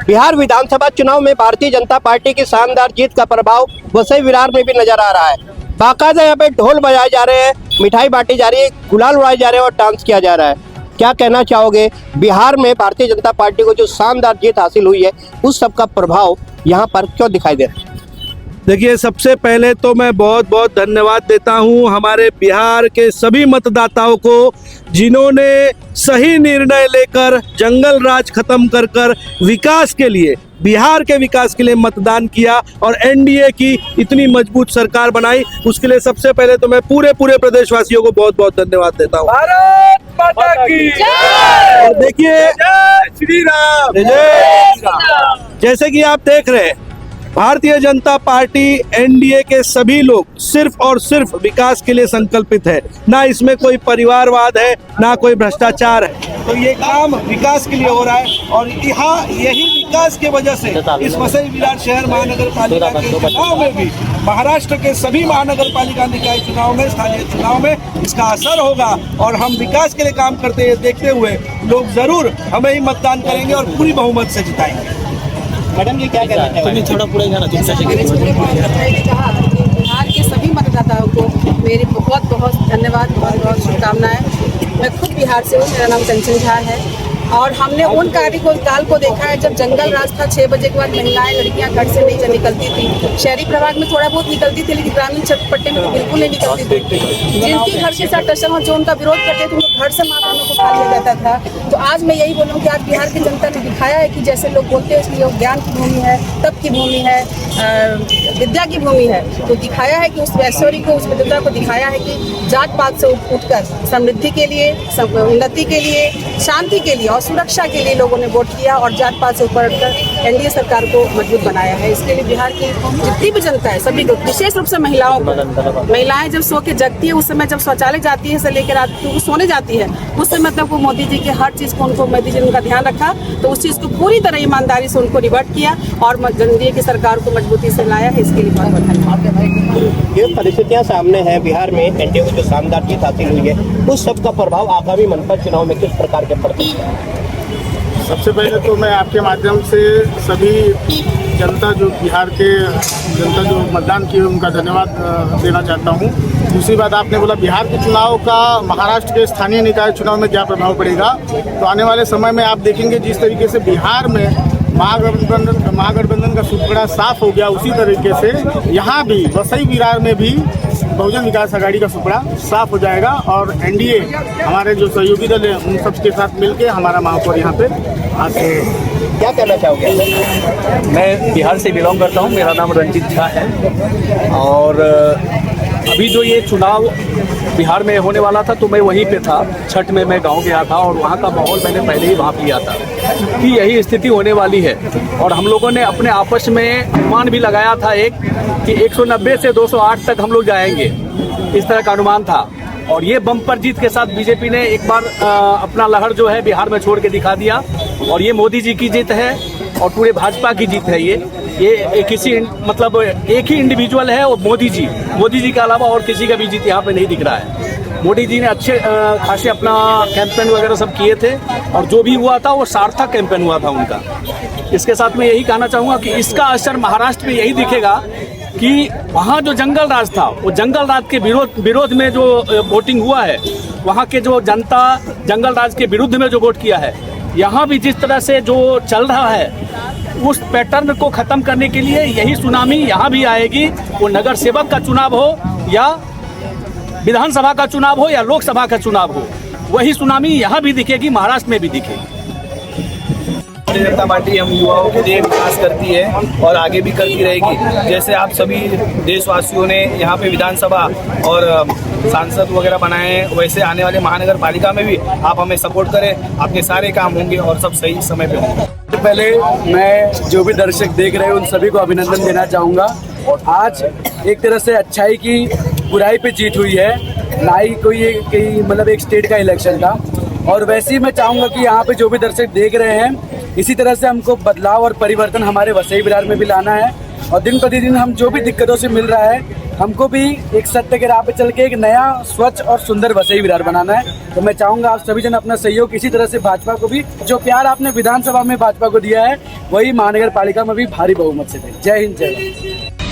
बिहार विधानसभा चुनाव में भारतीय जनता पार्टी की शानदार जीत का प्रभाव वसई विरार में भी नजर आ रहा है। बाकायदा यहाँ पे ढोल बजाए जा रहे हैं, मिठाई बांटी जा रही है, गुलाल उड़ाए जा रहे हैं और डांस किया जा रहा है। क्या कहना चाहोगे, बिहार में भारतीय जनता पार्टी को जो शानदार जीत हासिल हुई है उस सब का प्रभाव यहाँ पर क्यों दिखाई दे रहा है? देखिए, सबसे पहले तो मैं बहुत बहुत धन्यवाद देता हूं हमारे बिहार के सभी मतदाताओं को, जिन्होंने सही निर्णय लेकर जंगल राज खत्म कर कर विकास के लिए, बिहार के विकास के लिए मतदान किया और एनडीए की इतनी मजबूत सरकार बनाई। उसके लिए सबसे पहले तो मैं पूरे प्रदेशवासियों को बहुत बहुत धन्यवाद देता हूं। भारत माता की जय। और देखिए, श्री राम, जैसे कि आप देख रहे हैं, भारतीय जनता पार्टी एनडीए के सभी लोग सिर्फ और सिर्फ विकास के लिए संकल्पित है। ना इसमें कोई परिवारवाद है, ना कोई भ्रष्टाचार है। तो ये काम विकास के लिए हो रहा है और यहाँ यही विकास के वजह से इस वसई विरार शहर महानगर पालिका के चुनाव में भी, महाराष्ट्र के सभी महानगर पालिका निकाय चुनाव में, स्थानीय चुनाव में इसका असर होगा और हम विकास के लिए काम करते हैं देखते हुए लोग जरूर हमें ही मतदान करेंगे और पूरी बहुमत से जिताएंगे। मैडम जी क्या कहना है? थोड़ा पूरा बिहार के सभी मतदाताओं को मेरी बहुत बहुत धन्यवाद, बहुत बहुत शुभकामनाएं। मैं खुद बिहार से हूँ, मेरा नाम कंचन झा है और हमने उन कार्यकाल को देखा है जब जंगल राज था। 6 बजे के बाद महिलाएं, लड़कियां घर से नहीं निकलती थी। शहरी प्रभाग में थोड़ा बहुत निकलती थी, लेकिन ग्रामीण चटपट्टे में तो बिल्कुल नहीं निकलती थी। जिनके घर के साथ टसल हो, जो उनका विरोध करते थे, उनको घर से माताओं को खा लिया जाता था। तो आज मैं यही बोलूँ कि आज बिहार की जनता ने दिखाया है कि जैसे लोग बोलते हैं इसलिए ज्ञान की भूमि है, तप की भूमि है, विद्या की भूमि है, तो दिखाया है कि उस ऐश्वर्य को, उस विद्वता को दिखाया है कि जात पात से उठकर समृद्धि के लिए, उन्नति के लिए, शांति के लिए और सुरक्षा के लिए लोगों ने वोट किया और जात पात से ऊपर उठकर एनडीए सरकार को मजबूत बनाया है। इसके लिए बिहार की जितनी भी जनता है, सभी को, विशेष रूप से महिलाओं को, महिलाएं जब सो के जगती है, उस समय जब शौचालय जाती है से लेकर रात को सोने जाती है, उस समय मतलब वो मोदी जी के हर चीज को, उनको मोदी जी ने उनका ध्यान रखा, तो उस चीज को पूरी तरह ईमानदारी से उनको रिवर्ट किया और एनडीए की सरकार को मजबूती से लाया है। इसके लिए बहुत बहुत धन्यवाद। ये परिस्थितियां सामने हैं, बिहार में एनडीए को जो शानदार जीत हासिल हुई है उस सब का प्रभाव आगामी मनपा चुनाव में किस प्रकार के पड़ते हैं? सबसे पहले तो मैं आपके माध्यम से सभी जनता, जो बिहार के जनता जो मतदान की है, उनका धन्यवाद देना चाहता हूं। दूसरी बात, आपने बोला बिहार के चुनाव का महाराष्ट्र के स्थानीय निकाय चुनाव में क्या प्रभाव पड़ेगा, तो आने वाले समय में आप देखेंगे जिस तरीके से बिहार में महागठबंधन का सुपड़ा साफ हो गया, उसी तरीके से यहाँ भी वसई विरार में भी बहुजन विकास आघाड़ी का सुपड़ा साफ हो जाएगा और एनडीए, हमारे जो सहयोगी दल है, उन सबके साथ मिलकर हमारा महापौर यहाँ पे आते हैं। क्या कहना चाहोगे? मैं बिहार से बिलोंग करता हूँ, मेरा नाम रंजीत झा है और अभी जो ये चुनाव बिहार में होने वाला था तो मैं वहीं पे था। छठ में मैं गांव गया था और वहाँ का माहौल मैंने पहले ही भांप लिया था कि यही स्थिति होने वाली है और हम लोगों ने अपने आपस में अनुमान भी लगाया था एक कि 190 से 208 तक हम लोग जाएंगे, इस तरह का अनुमान था। और ये बम्पर जीत के साथ बीजेपी ने एक बार अपना लहर जो है बिहार में छोड़ के दिखा दिया और ये मोदी जी की जीत है और पूरे भाजपा की जीत है। ये किसी मतलब एक ही इंडिविजुअल है, वो मोदी जी के अलावा और किसी का भी जीत यहाँ पे नहीं दिख रहा है। मोदी जी ने अच्छे खासे अपना कैंपेन वगैरह सब किए थे और जो भी हुआ था वो सार्थक कैंपेन हुआ था उनका। इसके साथ मैं यही कहना चाहूँगा कि इसका असर महाराष्ट्र में यही दिखेगा कि वहाँ जो जंगल राज था, वो जंगल राज के विरोध में जो वोटिंग हुआ है, वहाँ के जो जनता जंगल राज के विरुद्ध में जो वोट किया है, यहाँ भी जिस तरह से जो चल रहा है उस पैटर्न को खत्म करने के लिए यही सुनामी यहाँ भी आएगी। वो नगर सेवक का चुनाव हो या विधानसभा का चुनाव हो या लोकसभा का चुनाव हो, वही सुनामी यहाँ भी दिखेगी, महाराष्ट्र में भी दिखेगी। भारतीय जनता पार्टी हम युवाओं के लिए विकास करती है और आगे भी करती रहेगी। जैसे आप सभी देशवासियों ने यहाँ पे विधानसभा और सांसद वगैरह बनाए हैं, वैसे आने वाले महानगर पालिका में भी आप हमें सपोर्ट करें, आपके सारे काम होंगे और सब सही समय पे होंगे। पहले मैं जो भी दर्शक देख रहे हैं उन सभी को अभिनंदन देना चाहूँगा। आज एक तरह से अच्छाई की बुराई पे जीत हुई है, ना ही कोई मतलब एक स्टेट का इलेक्शन था। और वैसे ही मैं चाहूँगा कि यहाँ पे जो भी दर्शक देख रहे हैं, इसी तरह से हमको बदलाव और परिवर्तन हमारे वसई विरार में भी लाना है और दिन प्रतिदिन हम जो भी दिक्कतों से मिल रहा है हमको भी एक सत्य के राह पे चल के एक नया स्वच्छ और सुंदर वसई विरार बनाना है। तो मैं चाहूंगा आप सभी जन अपना सहयोग इसी तरह से भाजपा को भी, जो प्यार आपने विधानसभा में भाजपा को दिया है, वही महानगर पालिका में भी भारी बहुमत से दें। जय हिंद, जय भारत।